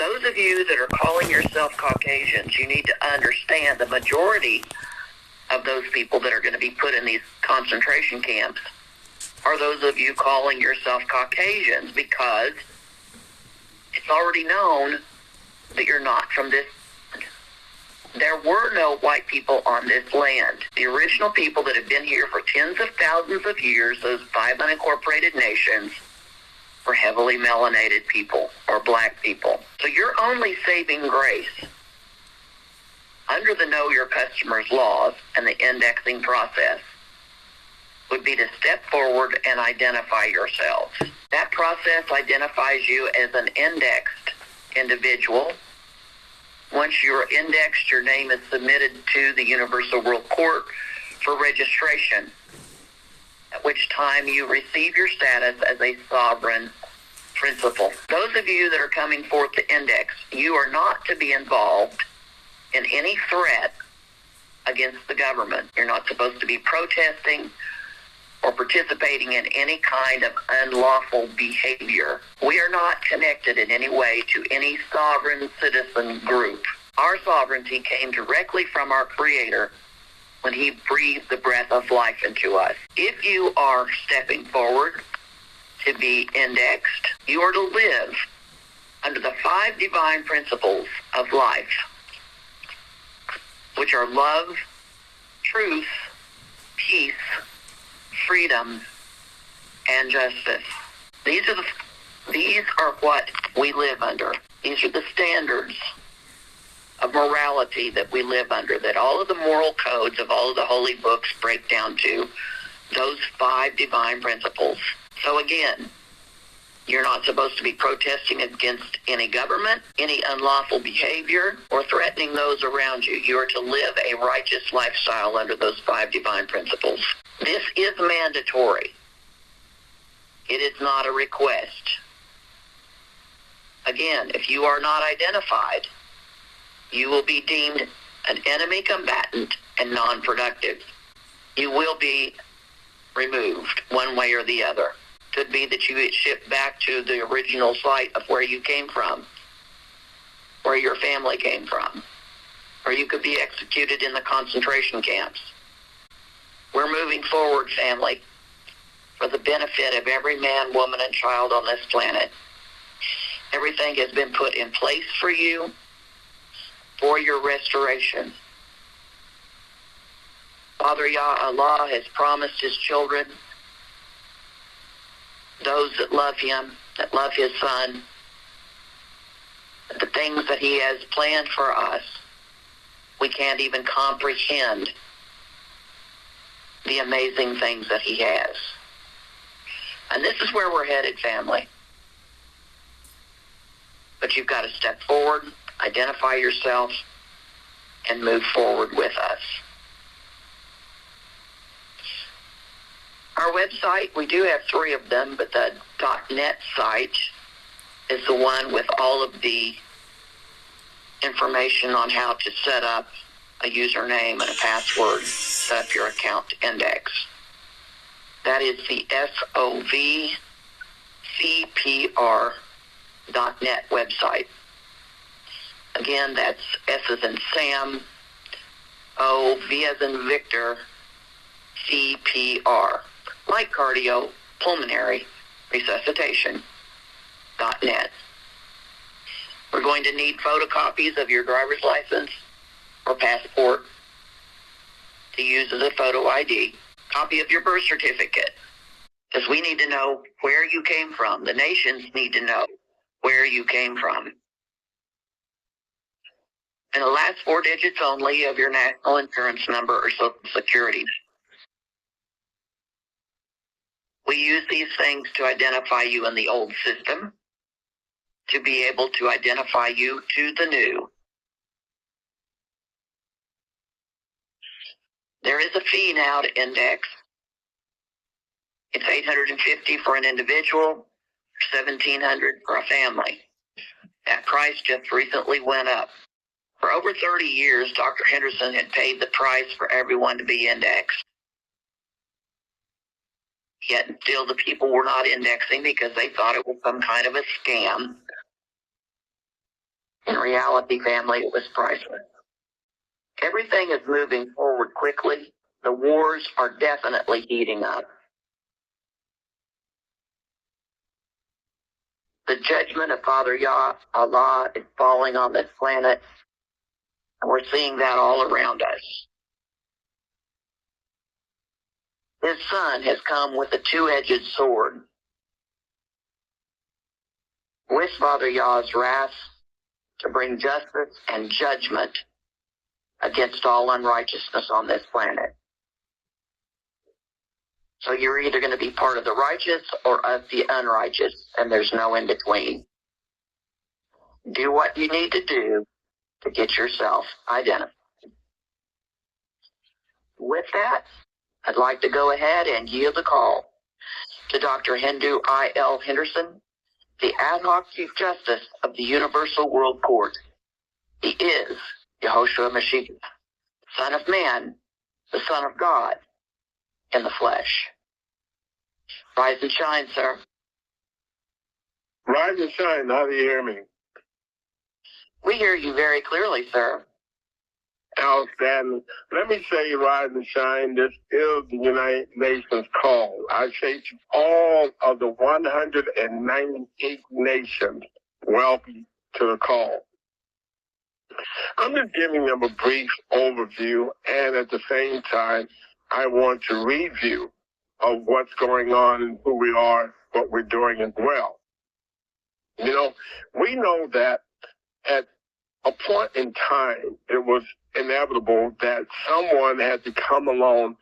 Those of you that are calling yourself Caucasians, you need to understand the majority of those people that are going to be put in these concentration camps are those of you calling yourself Caucasians, because it's already known that you're not from this. There were no white people on this land. The original people that have been here for tens of thousands of years, those 5 unincorporated nations, were heavily melanated people or black people. So your only saving grace under the Know Your Customers laws and the indexing process would be to step forward and identify yourselves. That process identifies you as an indexed individual. Once you're indexed, your name is submitted to the Universal World Court for registration, at which time you receive your status as a sovereign principal. Those of you that are coming forth to index, you are not to be involved in any threat against the government. You're not supposed to be protesting or participating in any kind of unlawful behavior. We are not connected in any way to any sovereign citizen group. Our sovereignty came directly from our Creator when He breathed the breath of life into us. If you are stepping forward to be indexed, you are to live under the 5 divine principles of life, which are love, truth, peace, freedom, and justice. These are what we live under. These are the standards of morality that we live under, that all of the moral codes of all of the holy books break down to those 5 divine principles. So again, you're not supposed to be protesting against any government, any unlawful behavior, or threatening those around you. You are to live a righteous lifestyle under those 5 divine principles. This is mandatory. It is not a request. Again, if you are not identified, you will be deemed an enemy combatant and non-productive. You will be removed one way or the other. Could be that you get shipped back to the original site of where you came from, where your family came from, or you could be executed in the concentration camps. We're moving forward, family, for the benefit of every man, woman, and child on this planet. Everything has been put in place for you, for your restoration. Father Yah Allah has promised His children, those that love Him, that love His Son, that the things that He has planned for us, we can't even comprehend the amazing things that He has. And this is where we're headed, family. But you've got to step forward, identify yourself, and move forward with us. Our website, we do have 3 of them, but the .net site is the one with all of the information on how to set up a username and a password, set up your account to index. That is the SOVCPR.net website. Again, that's S as in Sam, O, V as in Victor, CPR, like cardiopulmonary resuscitation.net. We're going to need photocopies of your driver's license or passport to use as a photo ID, copy of your birth certificate, because we need to know where you came from. The nations need to know where you came from. And the last 4 digits only of your national insurance number or Social Security. We use these things to identify you in the old system, to be able to identify you to the new. There is a fee now to index. It's $850 for an individual, $1,700 for a family. That price just recently went up. For over 30 years, Dr. Henderson had paid the price for everyone to be indexed. Yet still the people were not indexing because they thought it was some kind of a scam. reality, family, it was priceless. Everything is moving forward quickly. The wars are definitely heating up. The judgment of Father Yah, Allah, is falling on this planet, and we're seeing that all around us. His son has come with a two-edged sword. With Father Yah's wrath to bring justice and judgment against all unrighteousness on this planet. So you're either going to be part of the righteous or of the unrighteous, and there's no in between. Do what you need to do to get yourself identified. With that, I'd like to go ahead and yield the call to Dr. HENDO I.L. Henderson, the ad hoc Chief Justice of the Universal World Court. He is Yahoshua Mashiach, Son of Man, the Son of God, in the flesh. Rise and shine, sir. Rise and shine. How do you hear me? We hear you very clearly, sir. Outstanding. Let me say, rise and shine. This is the United Nations call. I say to all of the 198 nations, welcome to the call. I'm just giving them a brief overview, and at the same time, I want to review of what's going on and who we are, what we're doing as well. You know, we know that at a point in time, it was inevitable that someone had to come along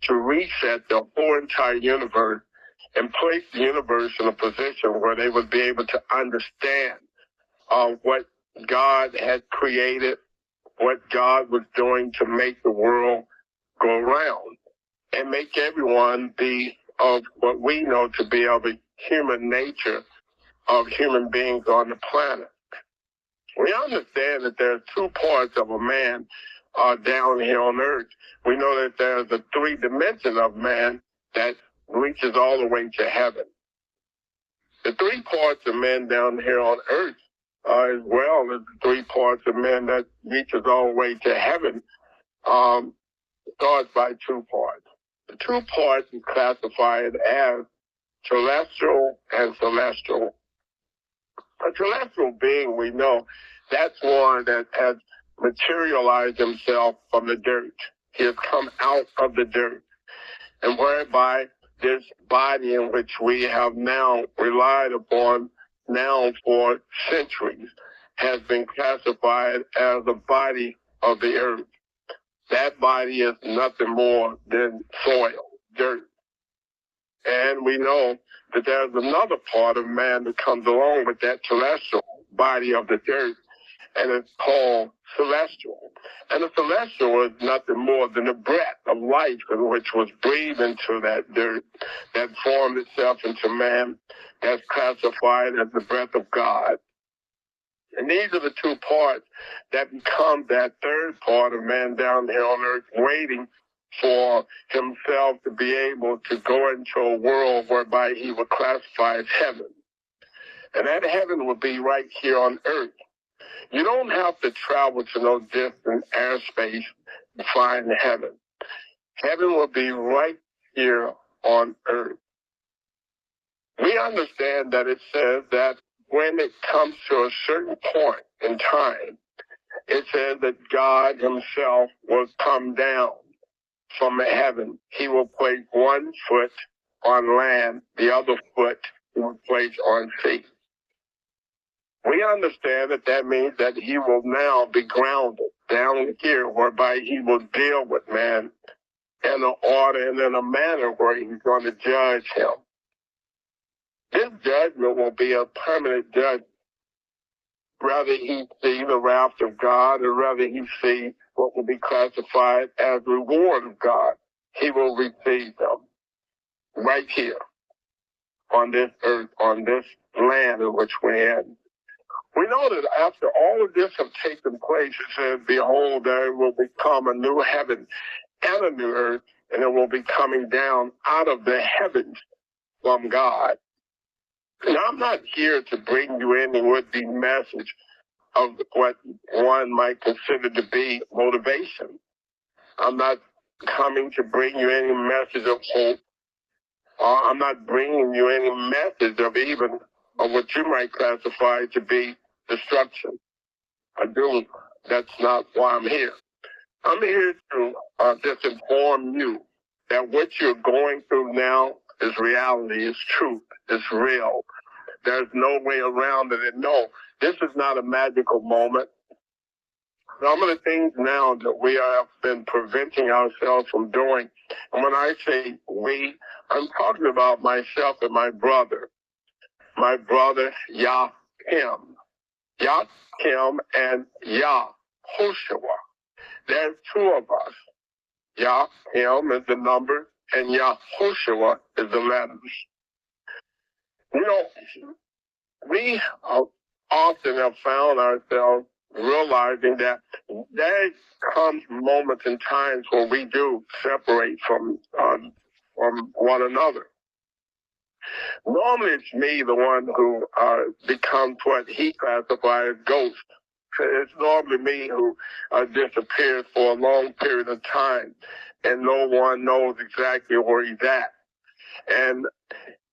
to reset the whole entire universe and place the universe in a position where they would be able to understand what God had created, what God was doing to make the world go round, and make everyone be of what we know to be of a human nature of human beings on the planet. We understand that there are two parts of a man down here on earth. We know that there's a three dimension of man that reaches all the way to heaven. The three parts of men down here on earth, as well as the three parts of men that reaches all the way to heaven, starts by two parts. The two parts is classified as terrestrial and celestial. A celestial being, we know, that's one that has materialized himself from the dirt. He has come out of the dirt. And whereby this body in which we have now relied upon now for centuries has been classified as a body of the earth. That body is nothing more than soil, dirt. And we know that there's another part of man that comes along with that terrestrial body of the dirt, and it's called celestial. And the celestial is nothing more than the breath of life in which was breathed into that dirt, that formed itself into man, that's classified as the breath of God. And these are the two parts that become that third part of man down here on earth, waiting for himself to be able to go into a world whereby he would classify as heaven. And that heaven would be right here on earth. You don't have to travel to no distant airspace to find heaven. Heaven will be right here on earth. We understand that it says that when it comes to a certain point in time, it says that God himself will come down from heaven. He will place one foot on land, the other foot he will place on sea. We understand that that means that he will now be grounded down here, whereby he will deal with man in an order and in a manner where he's going to judge him. This judgment will be a permanent judgment. Rather he see the wrath of God, or rather he see what will be classified as the reward of God, he will receive them right here on this earth, on this land in which we're in. We know that after all of this have taken place, it says, behold, there will become a new heaven and a new earth, and it will be coming down out of the heavens from God. And I'm not here to bring you any would-be message of what one might consider to be motivation. I'm not coming to bring you any message of hope. I'm not bringing you any message of even of what you might classify to be destruction or doom. That's not why I'm here. I'm here to just inform you that what you're going through now is reality, is truth, is real. There's no way around it. And no, this is not a magical moment. Some of the things now that we have been preventing ourselves from doing, and when I say we, I'm talking about myself and my brother Yahim. Yahim and Yahoshua. There's two of us. Yahim is the number, and Yahoshua is the letters. You know, we often have found ourselves realizing that there comes moments and times when we do separate from one another. Normally it's me, the one who becomes what he classifies as ghost. It's normally me who disappears for a long period of time, and no one knows exactly where he's at. And,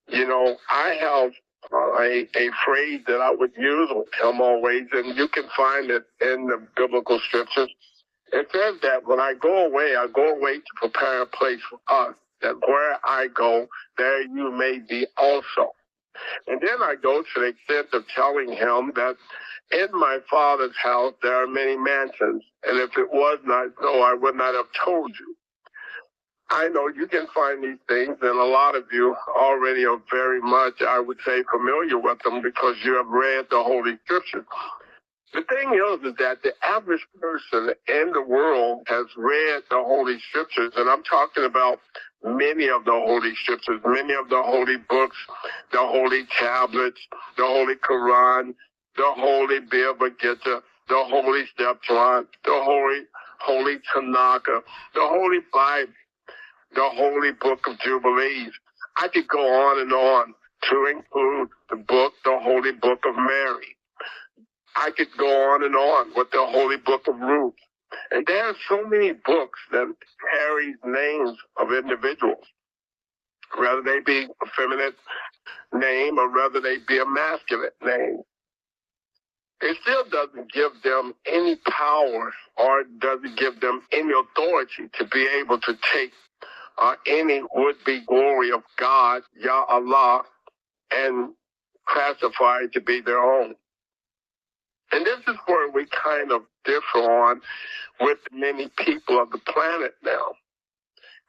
you know, I have a phrase that I would use with him always, and you can find it in the biblical scriptures. It says that when I go away to prepare a place for us, that where I go, there you may be also. And then I go to the extent of telling him that in my Father's house there are many mansions, and if it was not so, I would not have told you. I know you can find these things, and a lot of you already are very much, I would say, familiar with them because you have read the Holy Scriptures. The thing is that the average person in the world has read the Holy Scriptures, and I'm talking about many of the Holy Scriptures, many of the holy books, the holy tablets, the Holy Quran, the Holy Bhagavad Gita, the Holy Septuagint, the Holy Tanakh, the Holy Bible, the Holy Book of Jubilees. I could go on and on to include the Holy Book of Mary. I could go on and on with the Holy Book of Ruth. And there are so many books that carry names of individuals, whether they be a feminine name or whether they be a masculine name. It still doesn't give them any power or doesn't give them any authority to be able to take any would-be glory of God, Yah Allah, and classify it to be their own. And this is where we kind of differ on with many people of the planet now.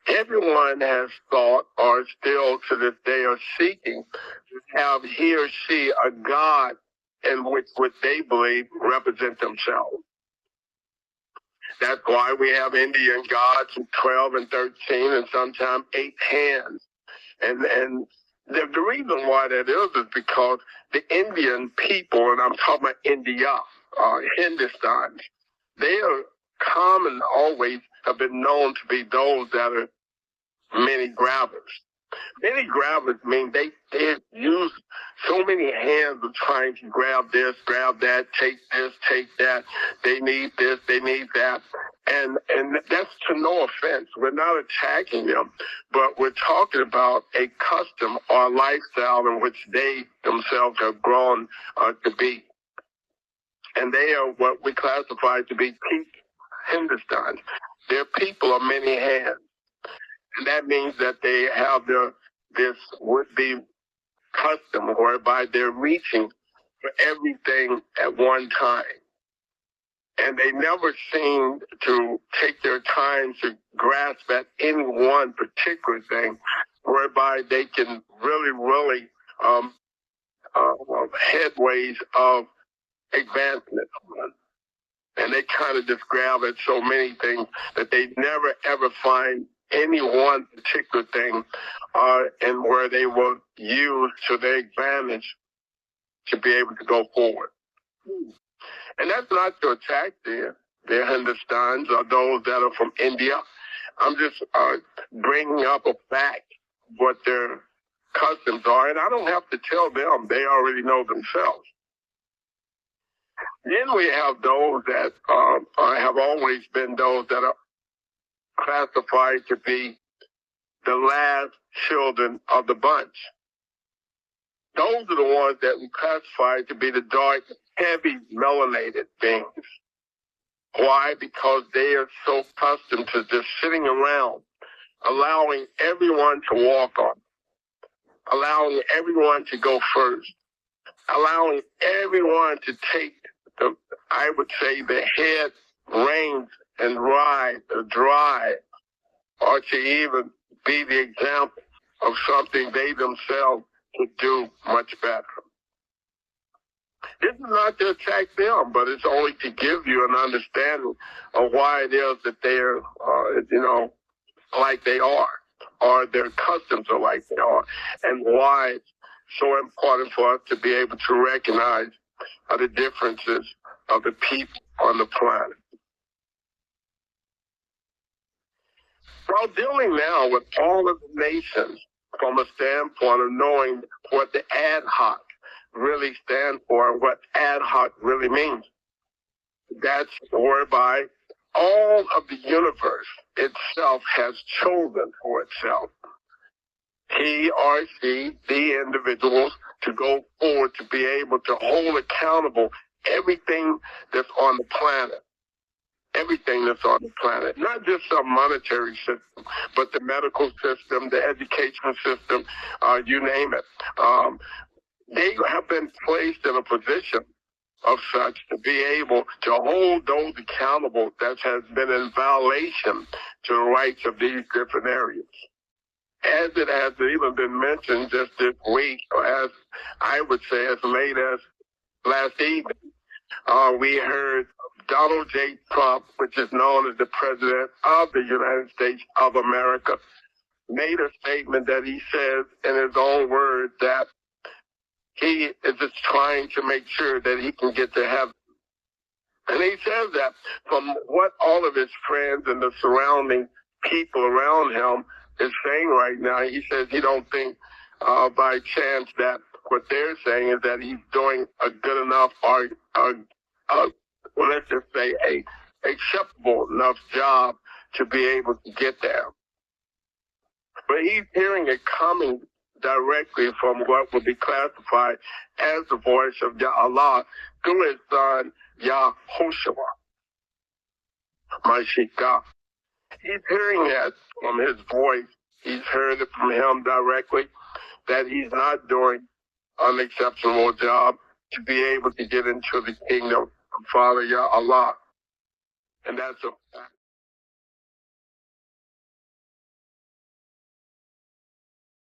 Everyone has thought, or still to this day are seeking, to have he or she a God in which what they believe represent themselves. That's why we have Indian gods with 12 and 13 and sometimes 8 hands. And the reason why that is because the Indian people, and I'm talking about India, Hindustan, they are common, always have been known to be those that are many grabbers. Many grabbers mean they use so many hands of trying to grab this, grab that, take this, take that. They need this, they need that. And that's to no offense. We're not attacking them, but we're talking about a custom or a lifestyle in which they themselves have grown to be. And they are what we classify to be Hindustan. They're people of many hands. And that means that they have this would-be custom whereby they're reaching for everything at one time. And they never seem to take their time to grasp at any one particular thing whereby they can really headways of advancement. And they kind of just grab at so many things that they never ever find any one particular thing and where they will use to their advantage to be able to go forward. And that's not to attack the Hindustans or those that are from India. I'm just bringing up a fact, what their customs are, and I don't have to tell them. They already know themselves. Then we have those that have always been those that are classified to be the last children of the bunch. Those are the ones that we classify to be the dark, heavy, melanated beings. Why? Because they are so accustomed to just sitting around, allowing everyone to walk on, allowing everyone to go first, allowing everyone to take the, I would say, the head reins and ride or drive, or to even be the example of something they themselves could do much better. This is not to attack them, but it's only to give you an understanding of why it is that they're, like they are, or their customs are like they are, and why it's so important for us to be able to recognize the differences of the people on the planet. While dealing now with all of the nations from a standpoint of knowing what the ad hoc really stand for and what ad hoc really means, that's whereby all of the universe itself has chosen for itself, he or she, the individuals, to go forward to be able to hold accountable everything that's on the planet. Everything that's on the planet, not just some monetary system, but the medical system, the education system, you name it. They have been placed in a position of such to be able to hold those accountable that has been in violation to the rights of these different areas. As it has even been mentioned just this week, or as I would say as late as last evening, we heard Donald J. Trump, which is known as the President of the United States of America, made a statement that he says in his own words that he is just trying to make sure that he can get to heaven. And he says that from what all of his friends and the surrounding people around him is saying right now, he says he don't think by chance that what they're saying is that he's doing a good enough or well, let's just say a acceptable enough job to be able to get there. But he's hearing it coming directly from what would be classified as the voice of Allah through his son, Yahoshua, Mashiach. He's hearing that from his voice. He's heard it from him directly that he's not doing an exceptional job to be able to get into the kingdom of Father Allah. And that's a fact.